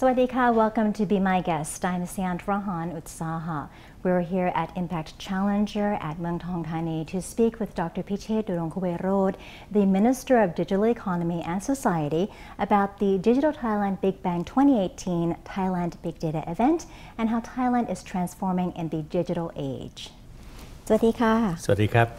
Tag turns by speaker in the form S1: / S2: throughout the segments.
S1: Sawadika, welcome to Be My Guest. I'm Sian Rahan Utsaha. We're here at Impact Challenger at Muang Thong Thani to speak with Dr. Pichet Durongkuwerod, the Minister of Digital Economy and Society, about the Digital Thailand Big Bang 2018 Thailand Big Data event and how Thailand is transforming in the digital age. Sawadika.
S2: Sawadika.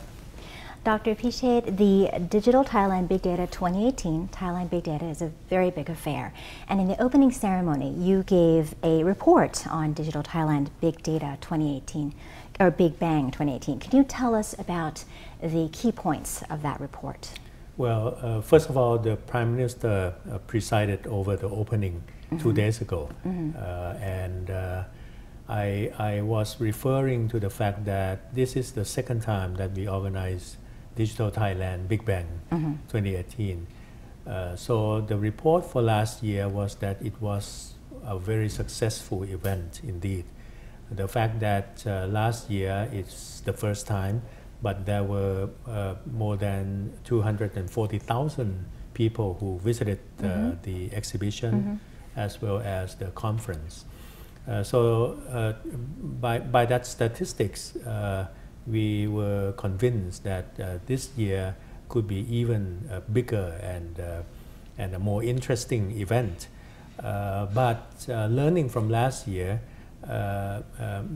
S1: Dr. Pichet, the Digital Thailand Big Data 2018, Thailand Big Data is a very big affair. And in the opening ceremony, you gave a report on Digital Thailand Big Data 2018, or Big Bang 2018. Can you tell us about the key points of that report?
S2: Well, first of all, the Prime Minister presided over the opening 2 days ago. I was referring to the fact that this is the second time that we organize Digital Thailand Big Bang 2018. So the report for last year was that it was a very successful event indeed. The fact that last year it's the first time, but there were more than 240,000 people who visited the exhibition as well as the conference. By that statistics, we were convinced that this year could be even bigger and a more interesting event. But learning from last year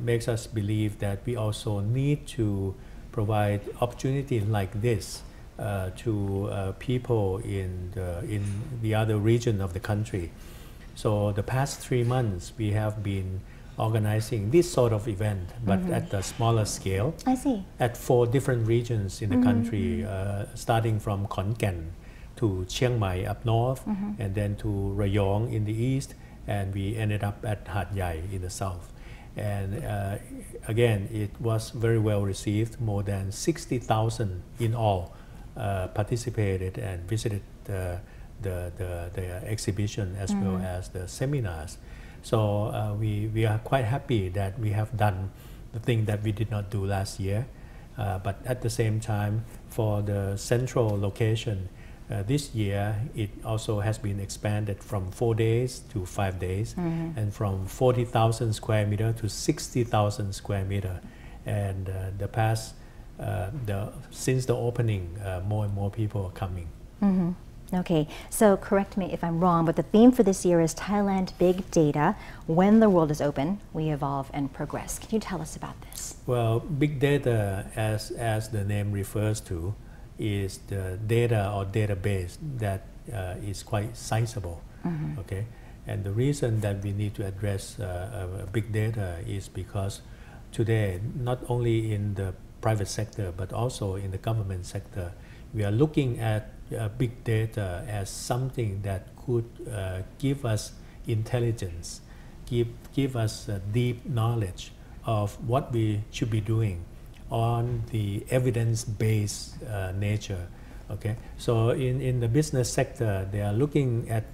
S2: makes us believe that we also need to provide opportunities like this to people in the other region of the country. So the past 3 months, we have been organizing this sort of event, but at a smaller scale.
S1: I see.
S2: At 4 different regions in the country, starting from Khon Kaen to Chiang Mai up north, and then to Rayong in the east, and we ended up at Hat Yai in the south. And again, it was very well received. More than 60,000 in all participated and visited the exhibition as well as the seminars. So we are quite happy that we have done the thing that we did not do last year. But at the same time, for the central location, this year it also has been expanded from 4 days to 5 days, and from 40,000 square meter to 60,000 square meter. And since the opening, more and more people are coming.
S1: Okay, so correct me if I'm wrong, but the theme for this year is Thailand Big Data. When the world is open, we evolve and progress. Can you tell us about this?
S2: Well, big data, as the name refers to, is the data or database that is quite sizable. Okay, and the reason that we need to address big data is because today, not only in the private sector but also in the government sector, we are looking at big data as something that could give us intelligence, give us deep knowledge of what we should be doing on the evidence-based nature. Okay, so in the business sector, they are looking at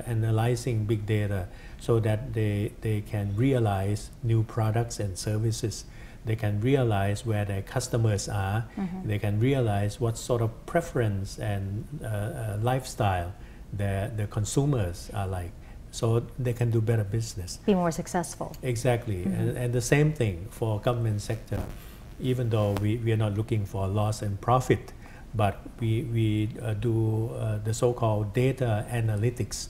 S2: analyzing big data so that they can realize new products and services. They can realize where their customers are. They can realize what sort of preference and lifestyle the consumers are like, so they can do better business.
S1: Be more successful.
S2: Exactly, and the same thing for government sector. Even though we are not looking for loss and profit, but we do the so-called data analytics,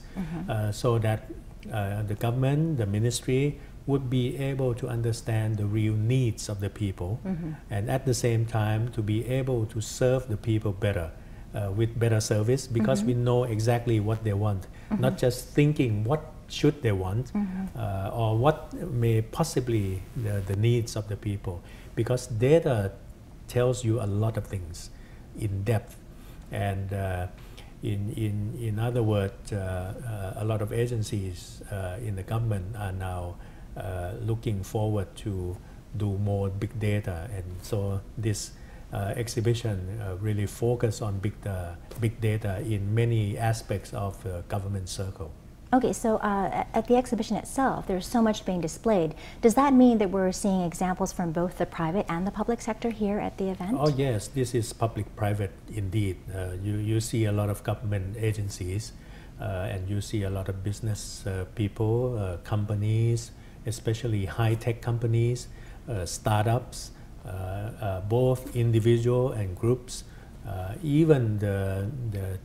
S2: so that the government, the ministry, would be able to understand the real needs of the people, and at the same time to be able to serve the people better with better service, because we know exactly what they want, not just thinking what should they want or what may possibly the needs of the people, because data tells you a lot of things in depth. And in other words, a lot of agencies in the government are now looking forward to do more big data, and so this exhibition really focus on big data in many aspects of the government circle.
S1: Okay, so at the exhibition itself, there's so much being displayed. Does that mean that we're seeing examples from both the private and the public sector here at the event?
S2: Oh yes, this is public-private indeed. You see a lot of government agencies and you see a lot of business people, companies, especially high-tech companies, startups, both individual and groups, even the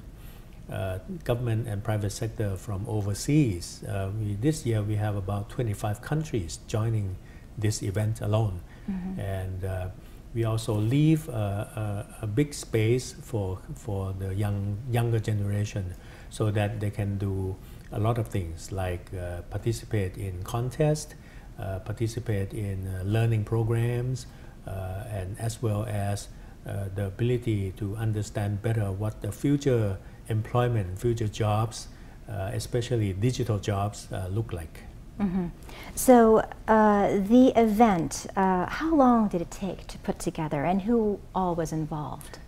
S2: government and private sector from overseas. This year we have about 25 countries joining this event alone. And we also leave a big space for the younger generation so that they can do a lot of things like participate in contests, participate in learning programs, and as well as the ability to understand better what the future employment, future jobs, especially digital jobs, look like.
S1: So the event, how long did it take to put together and who all was involved?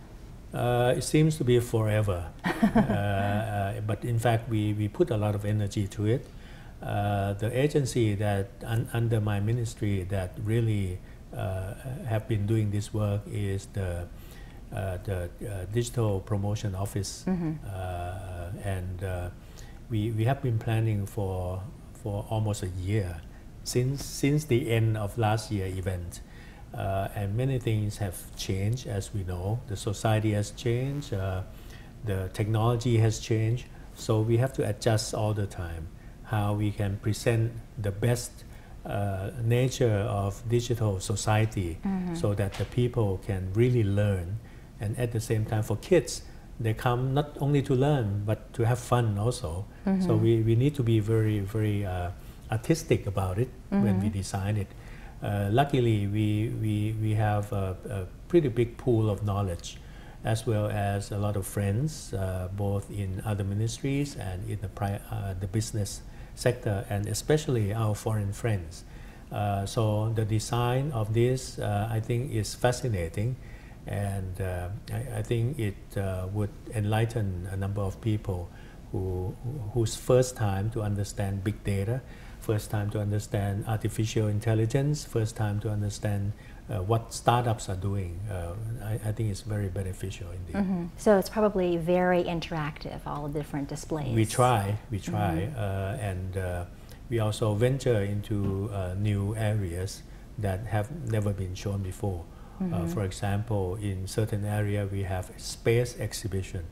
S2: It seems to be forever, but in fact we put a lot of energy to it. The agency that under my ministry that really have been doing this work is the Digital Promotion Office, and we have been planning for almost a year since the end of last year event, and many things have changed. As we know, the society has changed, the technology has changed, so we have to adjust all the time how we can present the best nature of digital society, so that the people can really learn, and at the same time for kids, they come not only to learn but to have fun also. So we need to be very artistic about it when we design it. Luckily we have a pretty big pool of knowledge, as well as a lot of friends, both in other ministries and in the business sector, and especially our foreign friends. So the design of this, I think, is fascinating, and I think it would enlighten a number of people whose first time to understand big data, first time to understand artificial intelligence, first time to understand what startups are doing. I think it's very beneficial indeed.
S1: So it's probably very interactive, all the different displays.
S2: We try, and we also venture into new areas that have never been shown before. For example, in certain area we have space exhibition,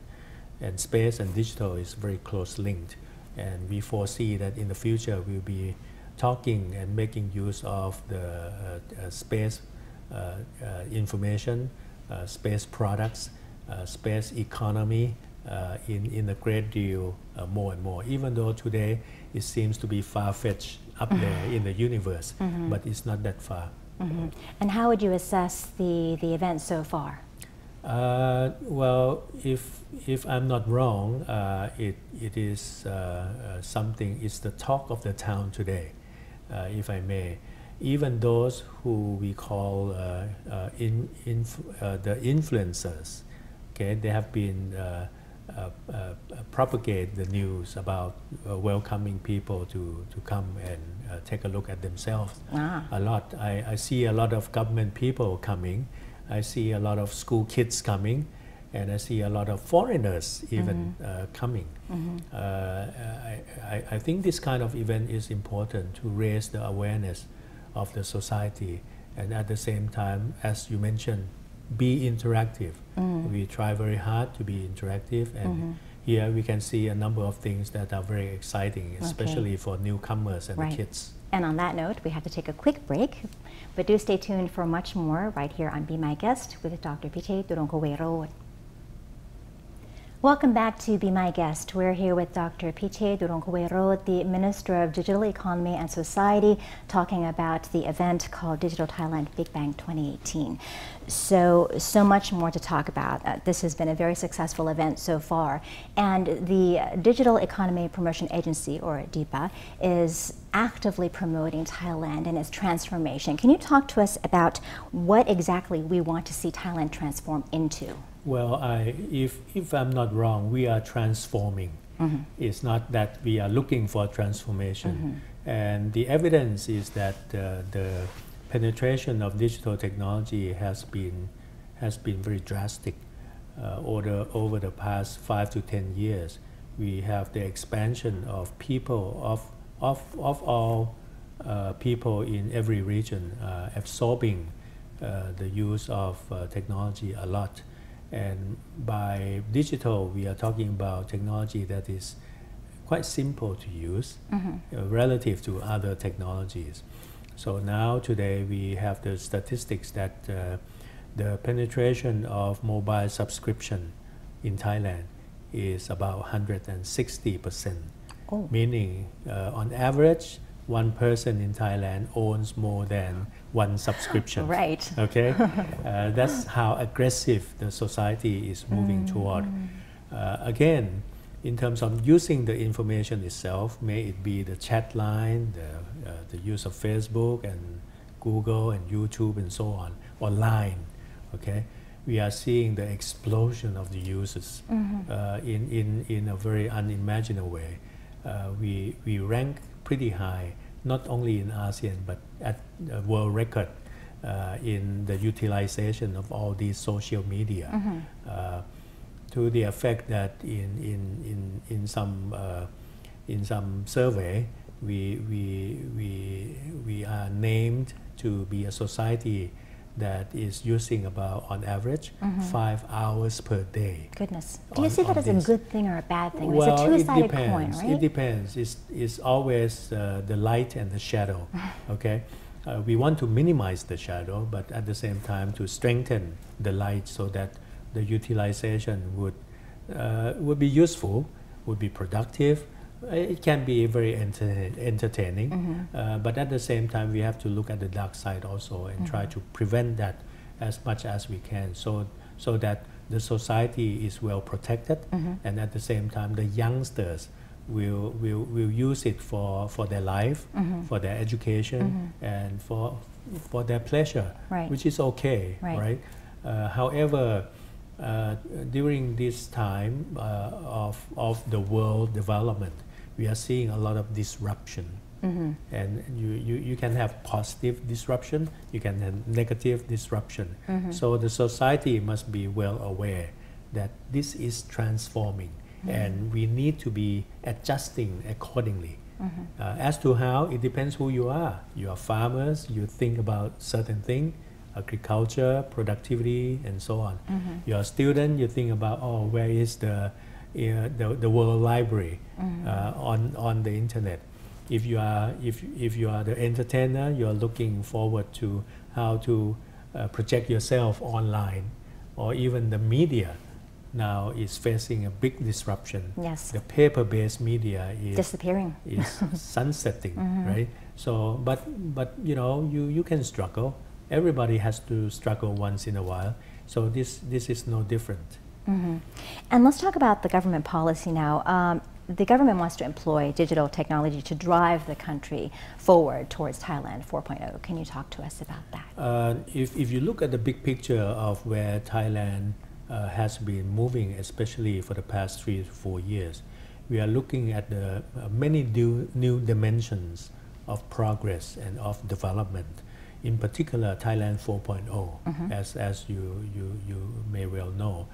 S2: and space and digital is very close linked, and we foresee that in the future we'll be talking and making use of the space information, space products, space economy in a great deal more and more, even though today it seems to be far-fetched up there in the universe, but it's not that far.
S1: And how would you assess the event so far?
S2: Well, if I'm not wrong, it is something, it's the talk of the town today, if I may. Even those who we call the influencers, okay, they have been propagate the news about welcoming people to come and take a look at themselves. A lot. I see a lot of government people coming. I see a lot of school kids coming, and I see a lot of foreigners even coming. I think this kind of event is important to raise the awareness of the society, and at the same time, as you mentioned, be interactive. We try very hard to be interactive, and here we can see a number of things that are very exciting, especially for newcomers and the kids.
S1: And on that note, we have to take a quick break, but do stay tuned for much more right here on Be My Guest with Dr. Piche Durongkuwerod. Welcome back to Be My Guest. We're here with Dr. Piche Durongkuwerod, the Minister of Digital Economy and Society, talking about the event called Digital Thailand Big Bang 2018. So much more to talk about. This has been a very successful event so far. And the Digital Economy Promotion Agency, or DEPA, is actively promoting Thailand and its transformation. Can you talk to us about what exactly we want to see Thailand transform into?
S2: Well, if I'm not wrong, we are transforming. It's not that we are looking for transformation. And the evidence is that the penetration of digital technology has been very drastic over the past 5 to 10 years. we have the expansion of people of all people in every region absorbing the use of technology a lot. And by digital, we are talking about technology that is quite simple to use relative to other technologies. So now today we have the statistics that the penetration of mobile subscription in Thailand is about 160%, meaning on average, one person in Thailand owns more than one subscription.
S1: Right.
S2: Okay, that's how aggressive the society is moving toward. Again, in terms of using the information itself, may it be the chat line, the use of Facebook and Google and YouTube and so on, or Line. Okay, we are seeing the explosion of the uses in a very unimaginable way. We rank pretty high, not only in ASEAN but at a world record in the utilization of all these social media, to the effect that in some survey we are named to be a society that is using about on average 5 hours per day.
S1: Goodness. Do you see that as a good thing or a bad thing?
S2: Well,
S1: it's a two-sided coin, right?
S2: It depends. It's always the light and the shadow. Okay, we want to minimize the shadow, but at the same time to strengthen the light so that the utilization would be useful, would be productive. It can be very entertaining, but at the same time we have to look at the dark side also and try to prevent that as much as we can, so that the society is well protected, and at the same time the youngsters will use it for their life, for their education, and for their pleasure, which is okay, right? However, during this time of the world development, we are seeing a lot of disruption, and you can have positive disruption, you can have negative disruption. So the society must be well aware that this is transforming, and we need to be adjusting accordingly. As to how, it depends who you are. You are farmers, you think about certain things, agriculture, productivity, and so on. You're a student, you think about, where is the World Library on the internet. If you are the entertainer, you are looking forward to how to project yourself online, or even the media now is facing a big disruption.
S1: Yes.
S2: The paper-based media is
S1: disappearing,
S2: is sunsetting, right? So, but you can struggle. Everybody has to struggle once in a while. So this is no different.
S1: And let's talk about the government policy now. The government wants to employ digital technology to drive the country forward towards Thailand 4.0. Can you talk to us about that?
S2: If you look at the big picture of where Thailand has been moving, especially for the past 3 to 4 years, we are looking at the many new dimensions of progress and of development. In particular, Thailand 4.0, as you may well know.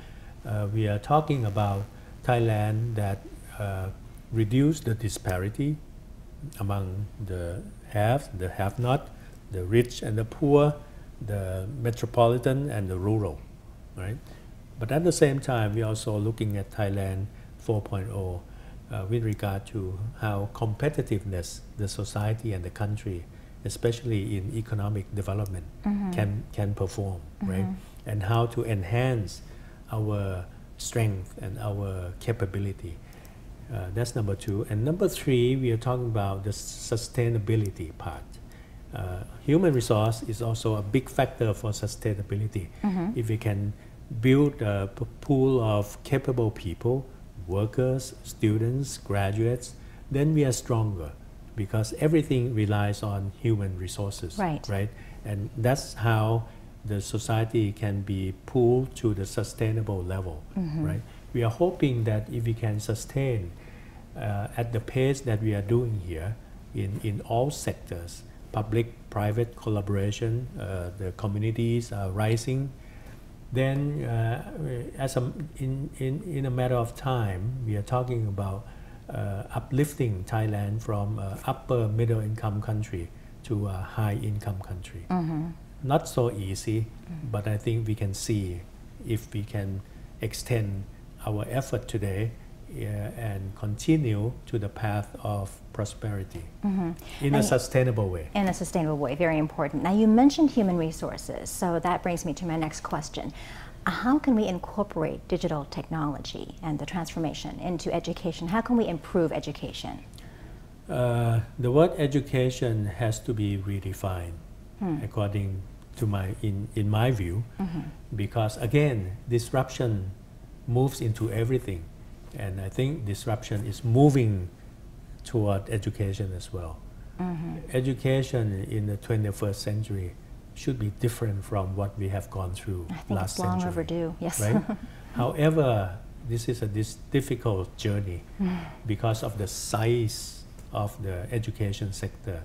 S2: We are talking about Thailand that reduce the disparity among the haves, the have-not, the rich and the poor, the metropolitan and the rural, right? But at the same time, we're also looking at Thailand 4.0 with regard to how competitiveness, the society and the country, especially in economic development, can perform, right? And how to enhance our strength and our capability. That's number 2. And number 3, we are talking about the sustainability part. Human resource is also a big factor for sustainability. If we can build a pool of capable people, workers, students, graduates, then we are stronger, because everything relies on human resources, right? And that's how the society can be pulled to the sustainable level, right? We are hoping that if we can sustain at the pace that we are doing here in all sectors, public-private collaboration, the communities are rising, then in a matter of time, we are talking about uplifting Thailand from upper middle income country to a high income country. Not so easy, but I think we can see if we can extend our effort today and continue to the path of prosperity in a sustainable way.
S1: In a sustainable way, very important. Now you mentioned human resources, so that brings me to my next question. How can we incorporate digital technology and the transformation into education? How can we improve education?
S2: The word education has to be redefined according to in my view, because again, disruption moves into everything, and I think disruption is moving toward education as well. Education in the 21st century should be different from what we have gone through
S1: I think
S2: last
S1: it's long
S2: century.
S1: overdue. Yes.
S2: Right? However, this is this difficult journey because of the size of the education sector,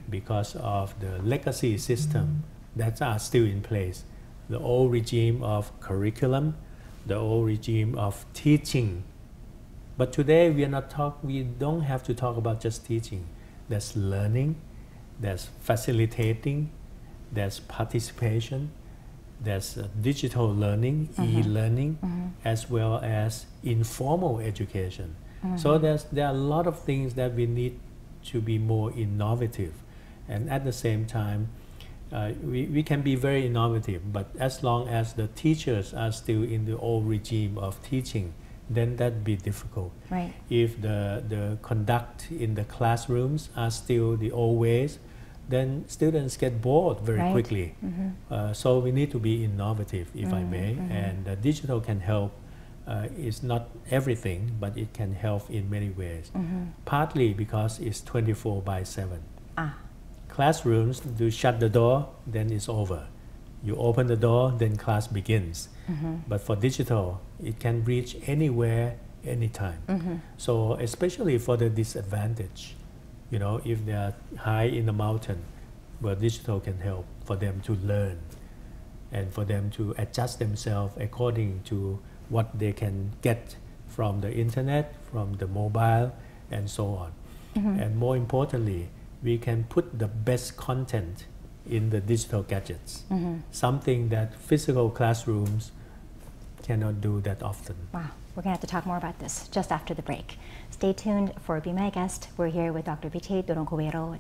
S2: because of the legacy system that are still in place, the old regime of curriculum, the old regime of teaching. But today we don't have to talk about just teaching. There's learning, there's facilitating, there's participation, there's digital learning, e-learning, as well as informal education. So there are a lot of things that we need to be more innovative, and at the same time, we can be very innovative, but as long as the teachers are still in the old regime of teaching, then that'd be difficult.
S1: Right.
S2: If the conduct in the classrooms are still the old ways, then students get bored very quickly. So we need to be innovative, if I may, and digital can help. It's not everything, but it can help in many ways. Partly because it's 24/7. Classrooms, you shut the door, then it's over. You open the door, then class begins. But for digital, it can reach anywhere, anytime. So especially for the disadvantaged, if they are high in the mountain, well, digital can help for them to learn and for them to adjust themselves according to what they can get from the internet, from the mobile, and so on. And more importantly, we can put the best content in the digital gadgets, something that physical classrooms cannot do that often.
S1: Wow, we're going to have to talk more about this just after the break. Stay tuned for Be My Guest. We're here with Dr. Pichit Durongkuwerod.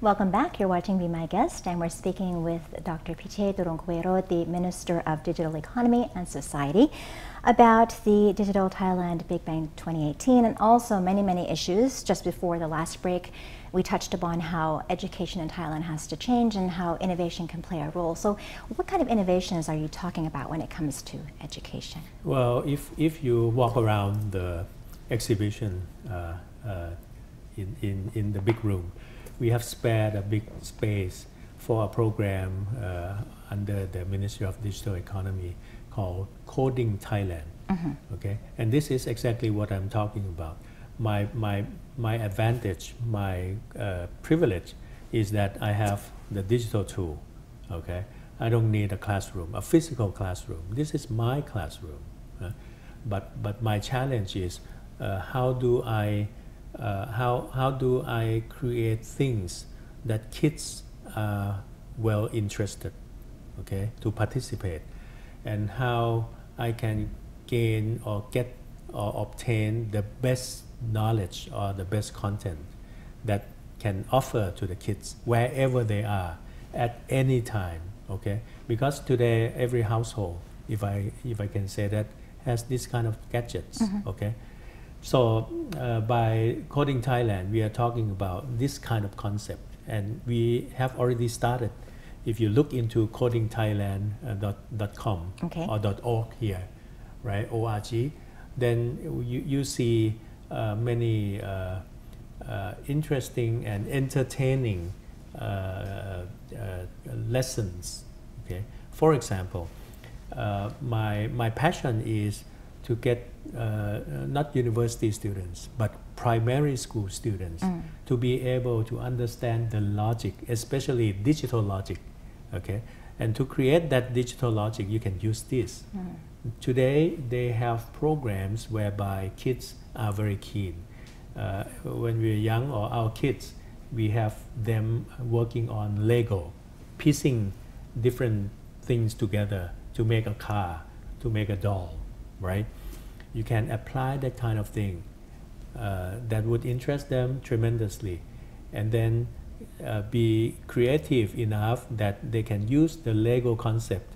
S1: Welcome back. You're watching Be My Guest, and we're speaking with Dr. Pichit Durongkuwerod, the Minister of Digital Economy and Society, about the Digital Thailand Big Bang 2018 and also many, many issues. Just before the last break, we touched upon how education in Thailand has to change and how innovation can play a role. So what kind of innovations are you talking about when it comes to education?
S2: Well, if you walk around the exhibition in the big room, we have spared a big space for a program under the Ministry of Digital Economy called Coding Thailand. Okay, and this is exactly what I'm talking about. My advantage, my privilege is that I have the digital tool. Okay, I don't need a classroom, a physical classroom. This is my classroom. But my challenge is how do I create things that kids are well interested, okay, to participate, and how I can gain or get or obtain the best knowledge or the best content that can offer to the kids wherever they are at any time, okay? Because today every household, if I can say that, has this kind of gadgets, okay? So by Coding Thailand, we are talking about this kind of concept, and we have already started. If you look into codingthailand.com or .org here, right, .org, then you see many interesting and entertaining lessons. Okay, for example, my passion is to get not university students but primary school students to be able to understand the logic, especially digital logic, okay, And to create that digital logic, you can use this. Today, they have programs whereby kids are very keen. When we're young, or our kids, we have them working on Lego, piecing different things together to make a car, to make a doll, right? You can apply that kind of thing that would interest them tremendously, and then be creative enough that they can use the Lego concept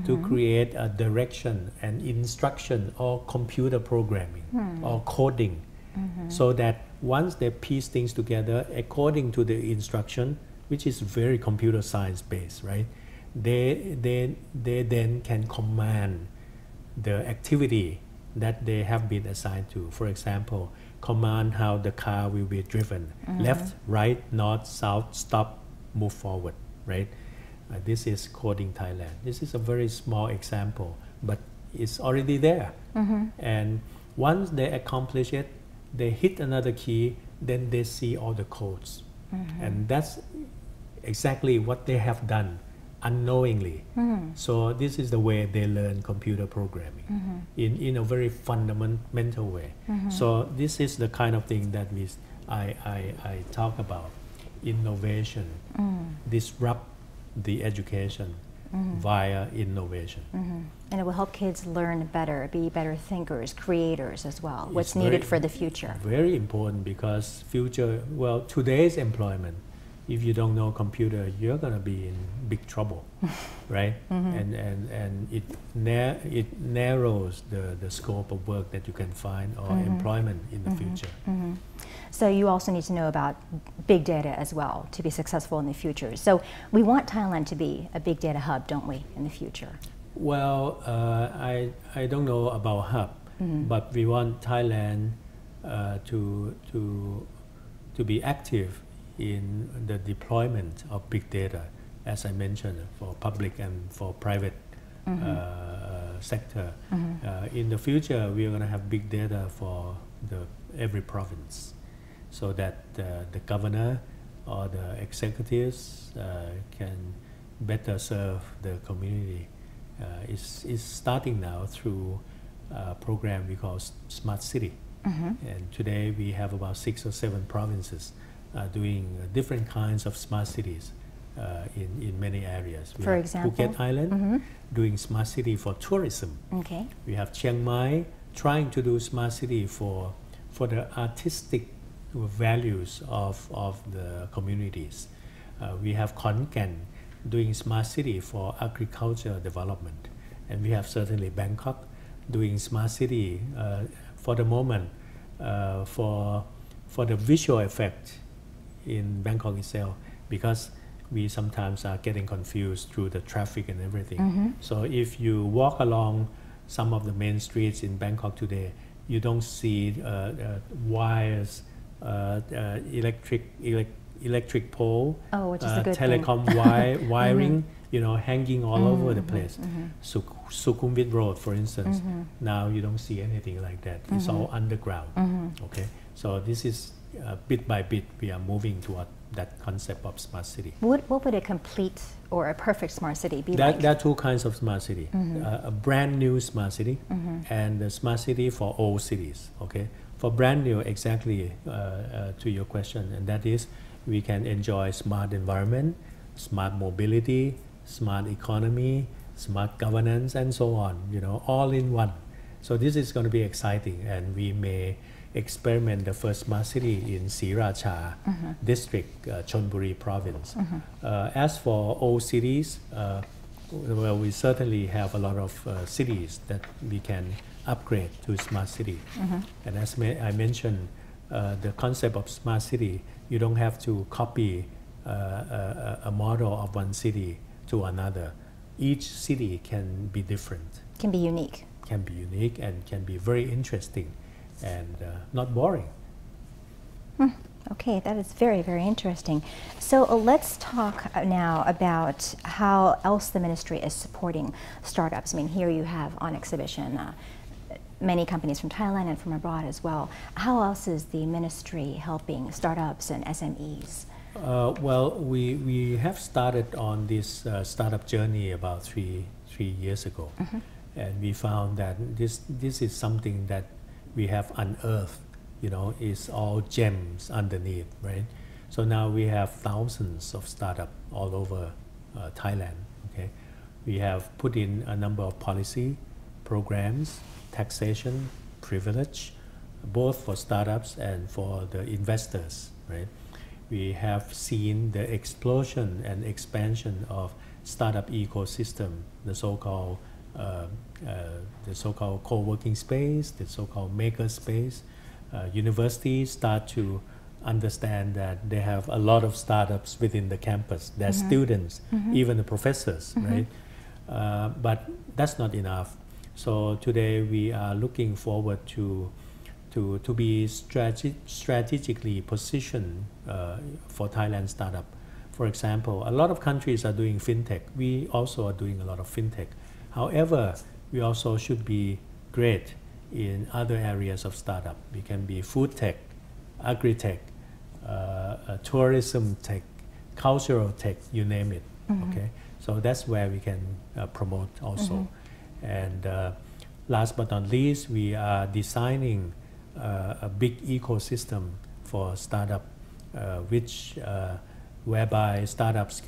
S2: to create a direction and instruction or computer programming or coding, so that once they piece things together according to the instruction, which is very computer science based, right? They then can command the activity that they have been assigned to. For example, command how the car will be driven, left, right, north, south, stop, move forward, right? This is coding Thailand. This is a very small example, but it's already there. And once they accomplish it, they hit another key, then they see all the codes. And that's exactly what they have done unknowingly. So this is the way they learn computer programming in a very fundamental way. So this is the kind of thing that I talk about. Innovation, disrupt the education via innovation.
S1: And it will help kids learn better, be better thinkers, creators as well. What's needed for the future?
S2: Very important, because future, well, today's employment, if you don't know computer, you're going to be in big trouble, right? And it narrows the scope of work that you can find or employment in the future.
S1: So you also need to know about big data as well to be successful in the future. So we want Thailand to be a big data hub, don't we, in the future?
S2: Well, I don't know about hub, but we want Thailand to be active in the deployment of big data, as I mentioned, for public and for private sector. In the future, we are going to have big data for every province, so that the governor or the executives can better serve the community. Is starting now through a program we call Smart City. And today we have about 6 or 7 provinces doing different kinds of smart cities in many areas. We
S1: For
S2: have
S1: example?
S2: Phuket Island doing smart city for tourism.
S1: Okay.
S2: We have Chiang Mai trying to do smart city for the artistic values of the communities. We have Khon Kaen doing smart city for agriculture development, and we have certainly Bangkok doing smart city for the moment for the visual effect in Bangkok itself, because we sometimes are getting confused through the traffic and everything. So if you walk along some of the main streets in Bangkok today, you don't see wires, electric pole,
S1: which is a good
S2: telecom wiring, hanging all over the place. Sukhumvit Road, for instance, now you don't see anything like that. It's all underground. Okay, so this is bit by bit we are moving toward that concept of smart city.
S1: What would a complete or a perfect smart city be like?
S2: There are 2 kinds of smart city. A brand new smart city and the smart city for old cities. Okay, for brand new, exactly to your question, and that is we can enjoy smart environment, smart mobility, smart economy, smart governance, and so on, all in one. So this is going to be exciting, and we may experiment the first smart city in Sriracha district, Chonburi province. As for old cities, well, we certainly have a lot of cities that we can upgrade to smart city. And as I mentioned, the concept of smart city, you don't have to copy a model of one city to another. Each city can be different.
S1: Can be unique.
S2: Can be unique and can be very interesting and not boring.
S1: Okay, that is very, very interesting. So let's talk now about how else the ministry is supporting startups. I mean, here you have on exhibition many companies from Thailand and from abroad as well. How else is the ministry helping startups and SMEs?
S2: Well, we have started on this startup journey about three years ago, and we found that this is something that we have unearthed. Is all gems underneath, right? So now we have thousands of startups all over Thailand. Okay, we have put in a number of policy programs, taxation, privilege, both for startups and for the investors, right? We have seen the explosion and expansion of startup ecosystem, the so-called co-working space, the so-called maker space. Universities start to understand that they have a lot of startups within the campus. Their students, even the professors, right? But that's not enough. So today we are looking forward to be strategically positioned for Thailand startup. For example, a lot of countries are doing fintech. We also are doing a lot of fintech. However, we also should be great in other areas of startup. We can be food tech, agri-tech, tourism tech, cultural tech, you name it. Okay, so that's where we can promote also. And last but not least, we are designing a big ecosystem for startup, whereby startups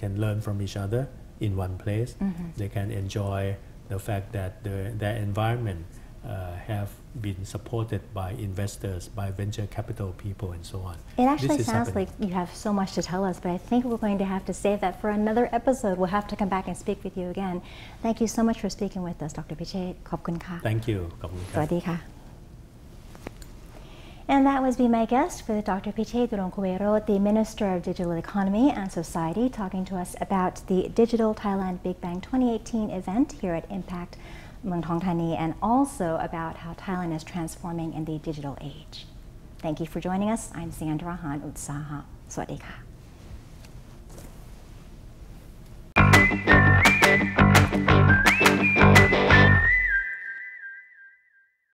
S2: can learn from each other in one place. They can enjoy the fact that their environment have been supported by investors, by venture capital people, and so on.
S1: It actually sounds like you have so much to tell us, but I think we're going to have to save that for another episode. We'll have to come back and speak with you again. Thank you so much for speaking with us, Dr. Pichet. ขอบคุณค่ะ
S2: Thank you. ขอบคุณครับ
S1: สวัสดีค่ะ And that was Be My Guest with Dr. Pichet Durongkuwerot, the Minister of Digital Economy and Society, talking to us about the Digital Thailand Big Bang 2018 event here at Impact Muang Thong Thani, and also about how Thailand is transforming in the digital age. Thank you for joining us. I'm Sandra Han Utsaha. สวัสดีค่ะ